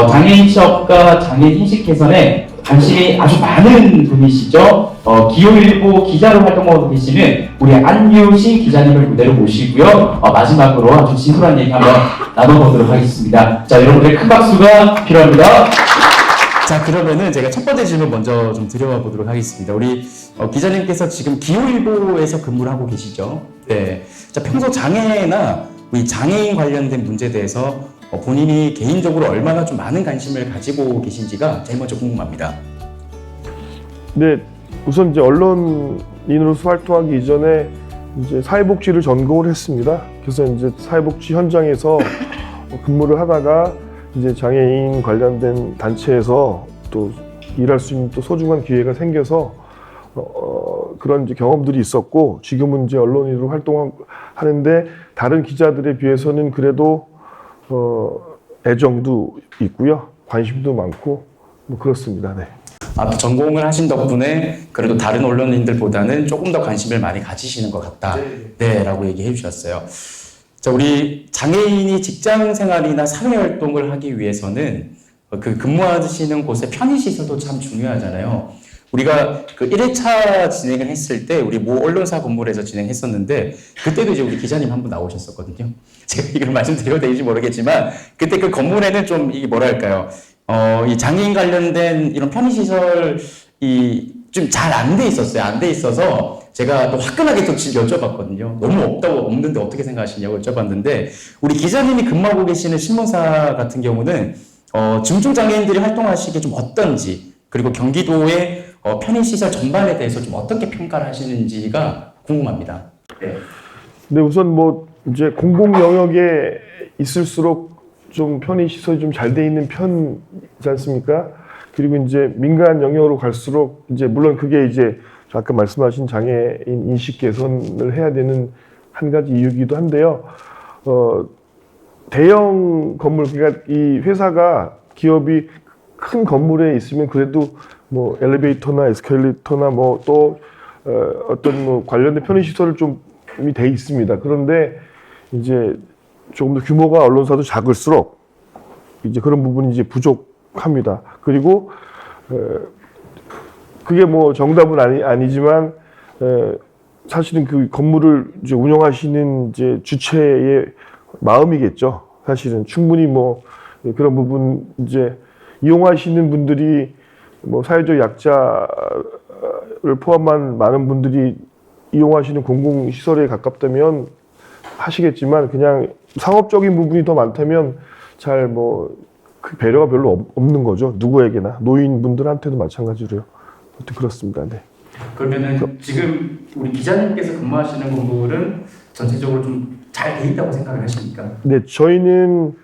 장애인 취업과 장애인 인식 개선에 관심이 아주 많은 분이시죠. 기호일보 기자로 활동하고 계시는 우리 안유신 기자님을 무대로 모시고요. 마지막으로 아주 진솔한 얘기 한번 나눠보도록 하겠습니다. 자, 여러분들의 큰 박수가 필요합니다. 자, 그러면은 제가 첫 번째 질문 먼저 좀 드려봐 보도록 하겠습니다. 우리 기자님께서 지금 기호일보에서 근무를 하고 계시죠. 네. 자, 평소 장애나 우리 장애인 관련된 문제에 대해서 본인이 개인적으로 얼마나 좀 많은 관심을 가지고 계신지가 제일 먼저 궁금합니다. 네, 우선 이제 언론인으로서 활동하기 이전에 이제 사회복지를 전공을 했습니다. 그래서 이제 사회복지 현장에서 근무를 하다가 이제 장애인 관련된 단체에서 또 일할 수 있는 또 소중한 기회가 생겨서 그런 이제 경험들이 있었고, 지금은 이제 언론인으로 활동하는데 다른 기자들에 비해서는 그래도 애정도 있고요, 관심도 많고 뭐 그렇습니다. 네. 전공을 하신 덕분에 그래도 다른 언론인들보다는 조금 더 관심을 많이 가지시는 것 같다. 네, 라고 얘기해 주셨어요. 자, 우리 장애인이 직장 생활이나 사회 활동을 하기 위해서는 그 근무하시는 곳의 편의시설도 참 중요하잖아요. 우리가 그 1회차 진행을 했을 때 우리 모 언론사 건물에서 진행했었는데, 그때도 이제 우리 기자님 한 분 나오셨었거든요. 제가 이걸 말씀드려도 되는지 모르겠지만, 그때 그 건물에는 좀 이게 뭐랄까요, 이 장애인 관련된 이런 편의시설이 좀 잘 안 돼 있었어요. 안 돼 있어서 제가 또 화끈하게 또 여쭤봤거든요. 너무 없는데 어떻게 생각하시냐고 여쭤봤는데, 우리 기자님이 근무하고 계시는 신문사 같은 경우는 중증장애인들이 활동하시기에 좀 어떤지, 그리고 경기도의 편의시설 전반에 대해서 좀 어떻게 평가를 하시는지가 궁금합니다. 네. 네, 우선 뭐 이제 공공 영역에 있을수록 좀 편의시설이 좀 잘 돼 있는 편이지 않습니까? 그리고 이제 민간 영역으로 갈수록 이제 물론 그게 이제 아까 말씀하신 장애인 인식 개선을 해야 되는 한 가지 이유이기도 한데요. 대형 건물, 그러니까 이 회사가, 기업이 큰 건물에 있으면 그래도 뭐 엘리베이터나 에스컬레이터나 뭐 또 어떤 뭐 관련된 편의시설을 좀 이미 돼 있습니다. 그런데 이제 조금 더 규모가 언론사도 작을수록 이제 그런 부분이 이제 부족합니다. 그리고 그게 뭐 정답은 아니지만 사실은 그 건물을 이제 운영하시는 이제 주체의 마음이겠죠. 사실은 충분히 뭐 그런 부분, 이제 이용하시는 분들이 뭐 사회적 약자를 포함한 많은 분들이 이용하시는 공공시설에 가깝다면 하시겠지만, 그냥 상업적인 부분이 더 많다면 잘 뭐 그 배려가 별로 없는 거죠. 누구에게나, 노인분들한테도 마찬가지로요. 그렇습니다. 네. 그러면은 지금 우리 기자님께서 근무하시는 건물은 전체적으로 좀 잘 돼 있다고 생각을 하십니까? 네, 저희는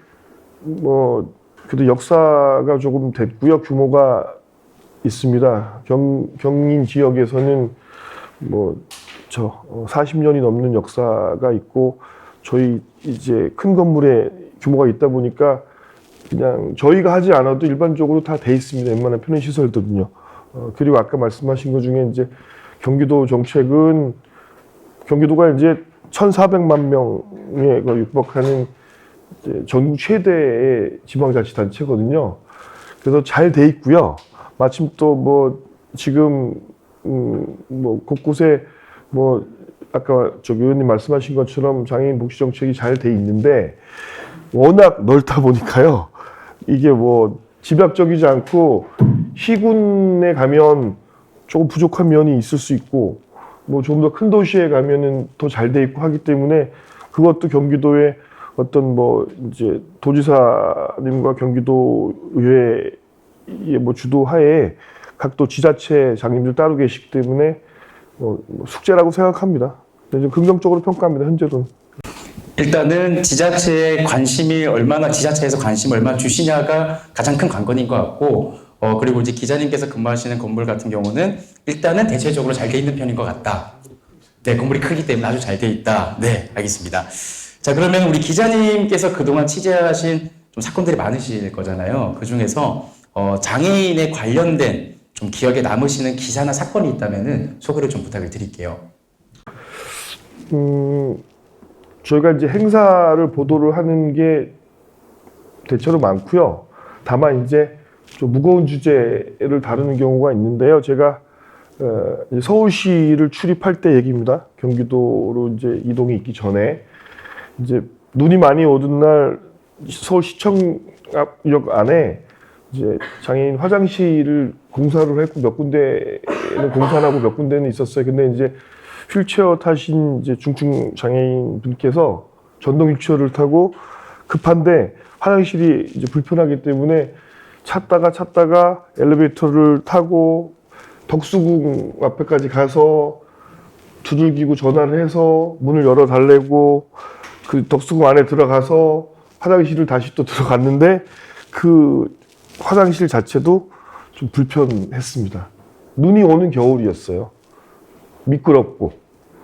뭐 그래도 역사가 조금 됐고요. 규모가 있습니다. 경인 지역에서는 뭐 40년이 넘는 역사가 있고, 저희 이제 큰 건물에 규모가 있다 보니까 그냥 저희가 하지 않아도 일반적으로 다 돼 있습니다. 웬만한 편의시설들은요. 그리고 아까 말씀하신 것 중에 이제 경기도 정책은, 경기도가 이제 1,400만 명에 육박하는 이제 전국 최대의 지방자치단체거든요. 그래서 잘 돼 있고요. 마침 또 뭐 지금 뭐 곳곳에 뭐 아까 의원님 말씀하신 것처럼 장애인 복지 정책이 잘 돼 있는데, 워낙 넓다 보니까요. 이게 뭐 집약적이지 않고 시군에 가면 조금 부족한 면이 있을 수 있고, 뭐 좀 더 큰 도시에 가면은 더 잘 돼 있고 하기 때문에, 그것도 경기도의 어떤 뭐 이제 도지사님과 경기도의회의 뭐 주도하에 각 또 지자체 장님들 따로 계시기 때문에 숙제라고 생각합니다. 좀 긍정적으로 평가합니다. 현재로는. 일단은 지자체에 지자체에서 관심을 얼마나 주시냐가 가장 큰 관건인 것 같고, 그리고 이제 기자님께서 근무하시는 건물 같은 경우는 일단은 대체적으로 잘 돼 있는 편인 것 같다. 네, 건물이 크기 때문에 아주 잘 돼 있다. 네, 알겠습니다. 자, 그러면 우리 기자님께서 그동안 취재하신 좀 사건들이 많으실 거잖아요. 그 중에서 장애인에 관련된 좀 기억에 남으시는 기사나 사건이 있다면은 소개를 좀 부탁을 드릴게요. 저희가 이제 행사를 보도를 하는 게 대체로 많고요. 다만 이제 좀 무거운 주제를 다루는 경우가 있는데요. 제가 이제 서울시를 출입할 때 얘기입니다. 경기도로 이제 이동이 있기 전에 이제 눈이 많이 오던 날 서울시청역 안에 이제 장애인 화장실을 공사를 했고 몇 군데는 공사를 하고 몇 군데는 있었어요. 근데 이제 휠체어 타신 이제 중증 장애인 분께서 전동 휠체어를 타고 급한데 화장실이 이제 불편하기 때문에 찾다가 엘리베이터를 타고 덕수궁 앞에까지 가서 두들기고 전화를 해서 문을 열어달래고 그 덕수궁 안에 들어가서 화장실을 다시 또 들어갔는데 그 화장실 자체도 좀 불편했습니다. 눈이 오는 겨울이었어요. 미끄럽고.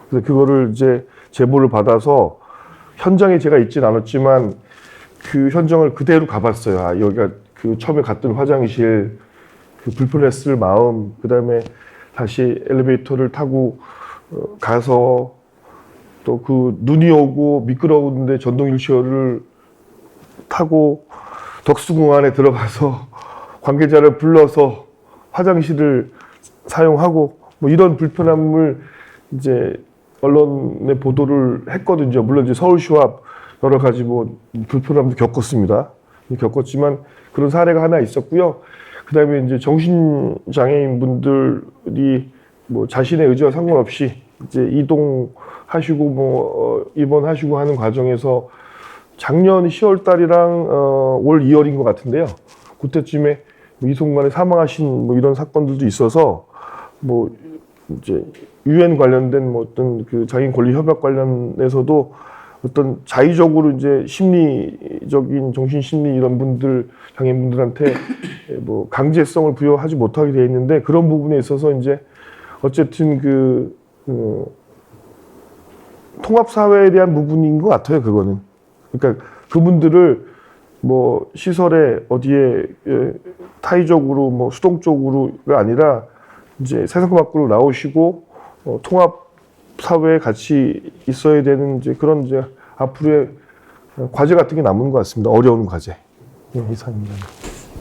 그래서 그거를 이제 제보를 받아서 현장에 제가 있진 않았지만 그 현장을 그대로 가봤어요. 아, 여기가 그 처음에 갔던 화장실, 그 불편했을 마음, 그 다음에 다시 엘리베이터를 타고 가서 또 그 눈이 오고 미끄러운데 전동 휠체어를 타고 덕수궁 안에 들어가서 관계자를 불러서 화장실을 사용하고 뭐 이런 불편함을 이제 언론에 보도를 했거든요. 물론 이제 서울시와 여러 가지 뭐 불편함도 겪었습니다. 겪었지만 그런 사례가 하나 있었고요. 그다음에 이제 정신장애인 분들이 뭐 자신의 의지와 상관없이 이제 이동하시고 뭐 입원하시고 하는 과정에서 작년 10월 달이랑 올 2월인 것 같은데요. 그때쯤에 이 순간에 사망하신 뭐 이런 사건들도 있어서 뭐 이제 유엔 관련된 뭐 어떤 그 장애인 권리 협약 관련해서도 어떤 자의적으로 이제 심리적인 정신심리 이런 분들 장애인분들한테 뭐 강제성을 부여하지 못하게 되어 있는데 그런 부분에 있어서 이제 어쨌든 그 통합사회에 대한 부분인 것 같아요. 그거는 그러니까 그분들을 뭐 시설에 어디에 타의적으로 뭐 수동적으로가 아니라 이제 세상 밖으로 나오시고 통합 사회에 같이 있어야 되는 이제 그런 이제 앞으로의 과제 같은 게 남은 것 같습니다. 어려운 과제. 이상입니다.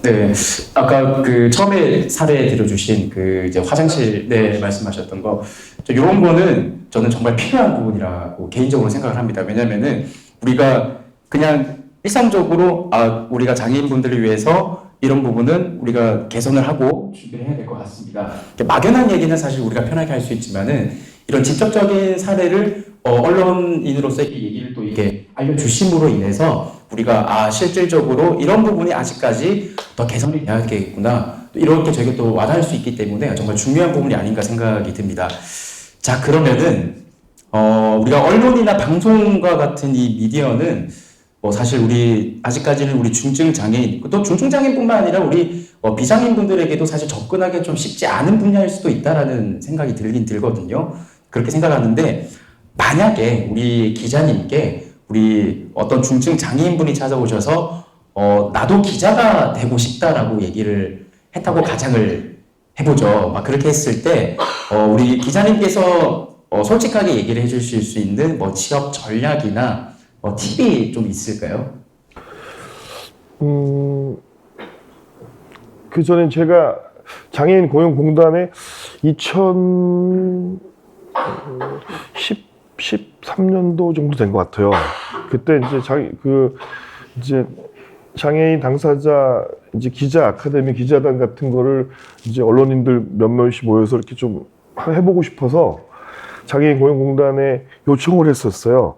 네, 아까 그 처음에 사례 들어주신 그 이제 화장실 말씀하셨던 거, 이런 거는 저는 정말 필요한 부분이라고 개인적으로 생각을 합니다. 왜냐면은 우리가 그냥 일상적으로 우리가 장애인분들을 위해서 이런 부분은 우리가 개선을 하고 준비해야 될 것 같습니다. 막연한 얘기는 사실 우리가 편하게 할 수 있지만은 이런 직접적인 사례를 언론인으로서 이렇게 얘기를 또 이렇게 알려주심으로 인해서 우리가 실질적으로 이런 부분이 아직까지 더 개선이 돼야겠구나 이렇게 저희가 또 와닿을 수 있기 때문에 정말 중요한 부분이 아닌가 생각이 듭니다. 자, 그러면은 우리가 언론이나 방송과 같은 이 미디어는 사실 우리 아직까지는 우리 중증 장애인 또 중증 장애인뿐만 아니라 우리 비장애인 분들에게도 사실 접근하기 좀 쉽지 않은 분야일 수도 있다라는 생각이 들긴 들거든요. 그렇게 생각하는데 만약에 우리 기자님께 우리 어떤 중증 장애인 분이 찾아오셔서 나도 기자가 되고 싶다라고 얘기를 했다고 가정을 해보죠. 막 그렇게 했을 때 우리 기자님께서 솔직하게 얘기를 해주실 수 있는 뭐 취업 전략이나 팁이 좀 있을까요? 그 전에 제가 장애인 고용공단에 2013년도 정도 된 것 같아요. 그때 이제 장애인 당사자 이제 기자 아카데미 기자단 같은 거를 이제 언론인들 몇몇이 모여서 이렇게 좀 해보고 싶어서 장애인 고용공단에 요청을 했었어요.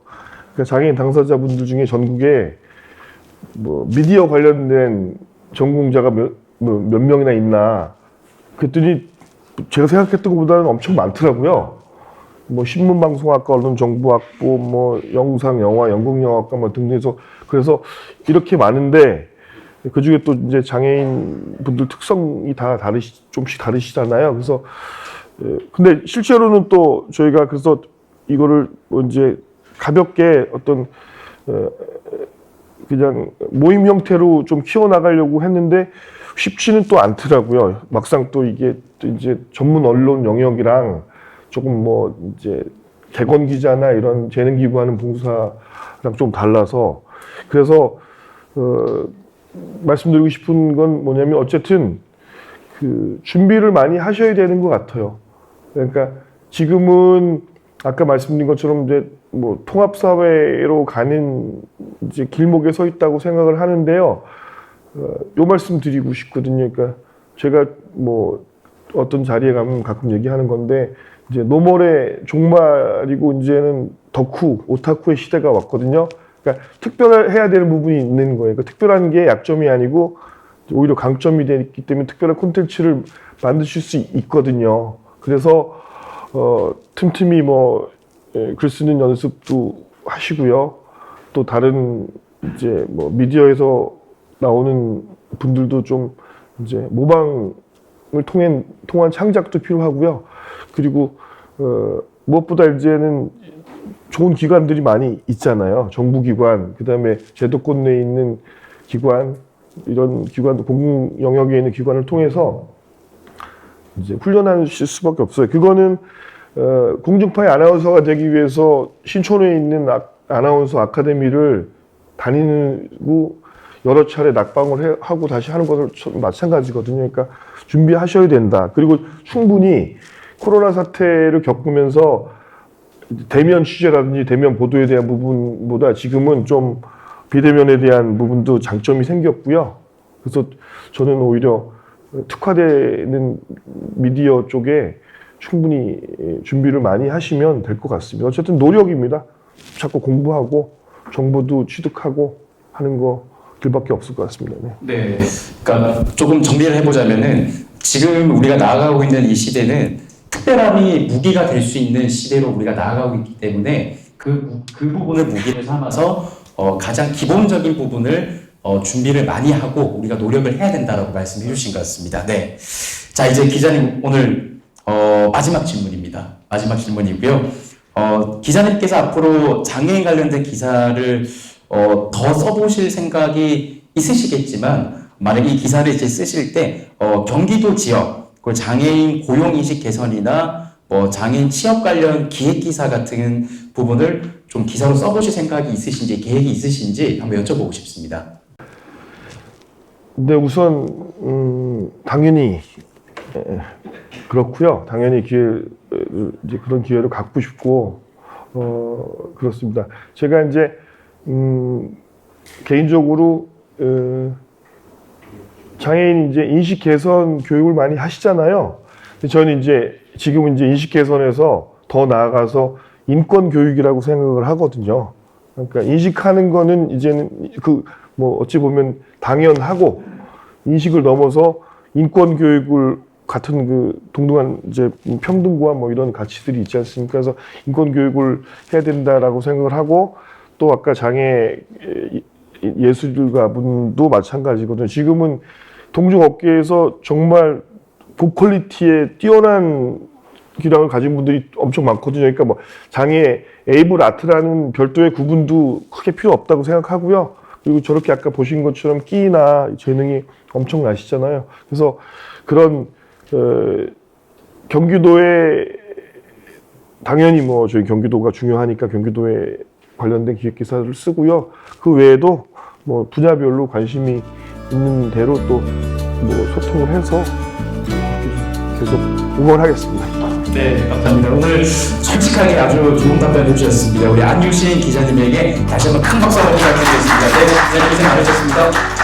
그러니까 장애인 당사자분들 중에 전국에 뭐 미디어 관련된 전공자가 몇 명이나 있나 그랬더니 제가 생각했던 것보다는 엄청 많더라고요. 뭐 신문방송학과, 언론정보학부, 뭐 영상, 영화, 연극영화과 뭐 등등해서 그래서 이렇게 많은데 그 중에 또 이제 장애인 분들 특성이 다 좀씩 다르시잖아요. 그래서 근데 실제로는 또 저희가 그래서 이거를 이제 가볍게 어떤 그냥 모임 형태로 좀 키워나가려고 했는데 쉽지는 또 않더라고요. 막상 또 이게 또 이제 전문 언론 영역이랑 조금 뭐 이제 객원 기자나 이런 재능 기부하는 봉사랑 좀 달라서 그래서 말씀드리고 싶은 건 뭐냐면 어쨌든 그 준비를 많이 하셔야 되는 것 같아요. 그러니까 지금은 아까 말씀드린 것처럼 이제 뭐 통합사회로 가는 이제 길목에 서 있다고 생각을 하는데요. 요 말씀 드리고 싶거든요. 그러니까 제가 뭐 어떤 자리에 가면 가끔 얘기하는 건데 이제 노멀의 종말이고 이제는 덕후, 오타쿠의 시대가 왔거든요. 그러니까 특별해야 되는 부분이 있는 거예요. 그러니까 특별한 게 약점이 아니고 오히려 강점이 되기 때문에 특별한 콘텐츠를 만드실 수 있거든요. 그래서 틈틈이 뭐 글 쓰는 연습도 하시고요. 또 다른 이제 뭐 미디어에서 나오는 분들도 좀 이제 모방을 통한 창작도 필요하고요. 그리고 무엇보다 이제는 좋은 기관들이 많이 있잖아요. 정부기관, 그 다음에 제도권 내에 있는 기관, 이런 기관, 공공 영역에 있는 기관을 통해서 이제 훈련하실 수밖에 없어요. 그거는 공중파의 아나운서가 되기 위해서 신촌에 있는 아나운서 아카데미를 다니고 여러 차례 낙방을 하고 다시 하는 것을 마찬가지거든요. 그러니까 준비하셔야 된다. 그리고 충분히 코로나 사태를 겪으면서 대면 취재라든지 대면 보도에 대한 부분보다 지금은 좀 비대면에 대한 부분도 장점이 생겼고요. 그래서 저는 오히려 특화되는 미디어 쪽에 충분히 준비를 많이 하시면 될 것 같습니다. 어쨌든 노력입니다. 자꾸 공부하고 정보도 취득하고 하는 것들밖에 없을 것 같습니다. 네. 그러니까 조금 정리를 해보자면은 지금 우리가 나아가고 있는 이 시대는 특별함이 무기가 될 수 있는 시대로 우리가 나아가고 있기 때문에 그 부분을 무기를 삼아서 가장 기본적인 부분을 준비를 많이 하고 우리가 노력을 해야 된다라고 말씀해 주신 것 같습니다. 네. 자, 이제 기자님 오늘 마지막 질문입니다. 마지막 질문이고요. 기자님께서 앞으로 장애인 관련된 기사를 더 써보실 생각이 있으시겠지만 만약 이 기사를 이제 쓰실 때 경기도 지역, 그 장애인 고용인식 개선이나 뭐 장애인 취업 관련 기획 기사 같은 부분을 좀 기사로 써보실 생각이 있으신지 계획이 있으신지 한번 여쭤보고 싶습니다. 네, 우선 당연히 그렇고요. 당연히 이제 그런 기회를 갖고 싶고 그렇습니다. 제가 이제 개인적으로 장애인 이제 인식 개선 교육을 많이 하시잖아요. 저는 이제 지금은 이제 인식 개선에서 더 나아가서 인권 교육이라고 생각을 하거든요. 그러니까 인식하는 거는 이제는 뭐 어찌 보면 당연하고 인식을 넘어서 인권 교육을 같은 동등한 이제 평등과 뭐 이런 가치들이 있지 않습니까? 그래서 인권 교육을 해야 된다라고 생각을 하고 또 아까 장애 예술가 분도 마찬가지거든요. 지금은 동종업계에서 정말 고퀄리티의 뛰어난 기량을 가진 분들이 엄청 많거든요. 그러니까 뭐 장애 에이블 아트라는 별도의 구분도 크게 필요 없다고 생각하고요. 그리고 저렇게 아까 보신 것처럼 끼나 재능이 엄청나시잖아요. 그래서 그런 경기도에 당연히 뭐 저희 경기도가 중요하니까 경기도에 관련된 기획 기사를 쓰고요. 그 외에도 뭐 분야별로 관심이 있는 대로 또 뭐 소통을 해서 계속 응원하겠습니다. 네, 감사합니다. 오늘 솔직하게 아주 좋은 답변 해주셨습니다. 우리 안유신 기자님에게 다시 한번 큰 박수 한번 부탁드리겠습니다. 네, 기자님 고생 많으셨습니다.